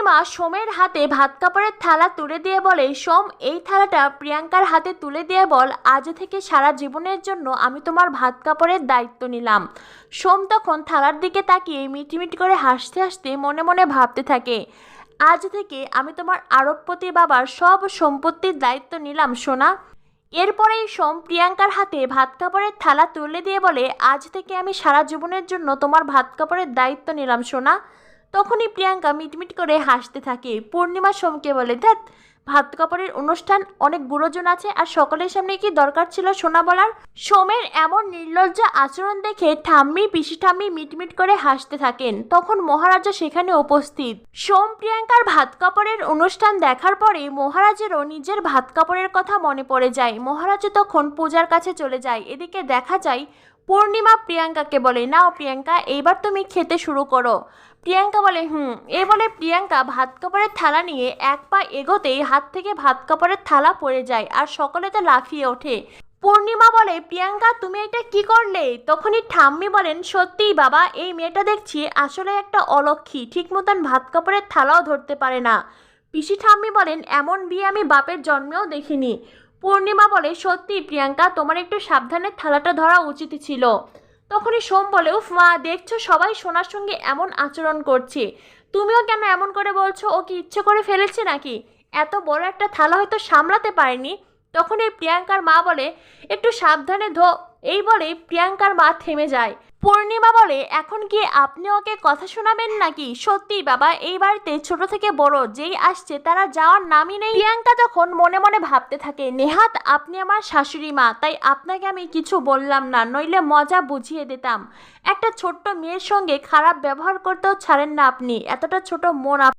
পূর্ণিমা সোমের হাতে ভাত কাপড়ের থালা তুলে দিয়ে বলে, সোম এই থালাটা প্রিয়াঙ্কার হাতে তুলে দিয়ে বল, আজ থেকে সারা জীবনের জন্য আমি তোমার ভাত কাপড়ের দায়িত্ব নিলাম। সোম তখন থালার দিকে তাকিয়ে মিটিমিটি করে হাসতে হাসতে মনে মনে ভাবতে থাকে, আজ থেকে আমি তোমার আরবপতি বাবার সব সম্পত্তির দায়িত্ব নিলাম সোনা। এরপরেই সোম প্রিয়াঙ্কার হাতে ভাত কাপড়ের থালা তুলে দিয়ে বলে, আজ থেকে আমি সারা জীবনের জন্য তোমার ভাত কাপড়ের দায়িত্ব নিলাম সোনা। তখনই প্রিয়াঙ্কা মিটমিট করে হাসতে থাকে। পূর্ণিমা সোমকে বলে, ধ্যাৎ, ভাত কাপড়ের অনুষ্ঠান, অনেক গুরুজন আছে, আর সকলের সামনে কি দরকার ছিল সোনা বলার। সোমের এমন নির্লজ্জ আচরণ দেখে ঠাম্মি পিসি ঠাম্মি মিটমিট করে হাসতে থাকেন। তখন মহারাজা সেখানে উপস্থিত। সোম প্রিয়াঙ্কার ভাত কাপড়ের অনুষ্ঠান দেখার পরে মহারাজেরও নিজের ভাত কাপড়ের কথা মনে পড়ে যায়। মহারাজা তখন পূজার কাছে চলে যায়। এদিকে দেখা যায় পূর্ণিমা প্রিয়াঙ্কাকে বলে, নাও প্রিয়াঙ্কা, এইবার তুমি খেতে শুরু করো। প্রিয়াঙ্কা বলে, এ বলে প্রিয়াঙ্কা ভাত কাপড়ের থালা নিয়ে এক পা এগোতেই হাত থেকে ভাত কাপড়ের থালা পড়ে যায় আর সকলে তো লাফিয়ে ওঠে। পূর্ণিমা বলে, প্রিয়াঙ্কা তুমি এটা কি করলে? তখনই ঠাম্মি বলেন, সত্যিই বাবা, এই মেয়েটা দেখছি আসলে একটা অলক্ষী, ঠিক মতন ভাত কাপড়ের থালাও ধরতে পারে না। পিসি ঠাম্মি বলেন, এমন বিয়ে আমি বাপের জন্মেও দেখিনি। পূর্ণিমা বলে, সত্যি প্রিয়াঙ্কা, তোমার একটু সাবধানে থালাটা ধরা উচিত ছিল। তখনই সোম বলে, উফ মা, দেখছো সবাই সোনার সঙ্গে এমন আচরণ করছে, তুমিও কেন এমন করে বলছো? ও কি ইচ্ছে করে ফেলেছে নাকি? এত বড় একটা থালা হয়তো সামলাতে পারেনি। তখন এই প্রিয়াঙ্কার মা বলে, একটু সাবধানে ধো। এই বলে প্রিয়াঙ্কার মা থেমে যায়। পূর্ণিমা বলে, এখন কি আপনি ওকে কথা শোনাবেন নাকি? সত্যি বাবা, এই বাড়িতে ছোট থেকে বড় যেই আসছে তারা যাওয়ার নামই নেই। প্রিয়াঙ্কা তখন মনে মনে ভাবতে থাকে, নেহাত আপনি আমার শাশুড়ি মা, তাই আপনাকে আমি কিছু বললাম না, নইলে মজা বুঝিয়ে দিতাম। একটা ছোট্ট মেয়ের সঙ্গে খারাপ ব্যবহার করতেও ছাড়েন না আপনি, এতটা ছোট মন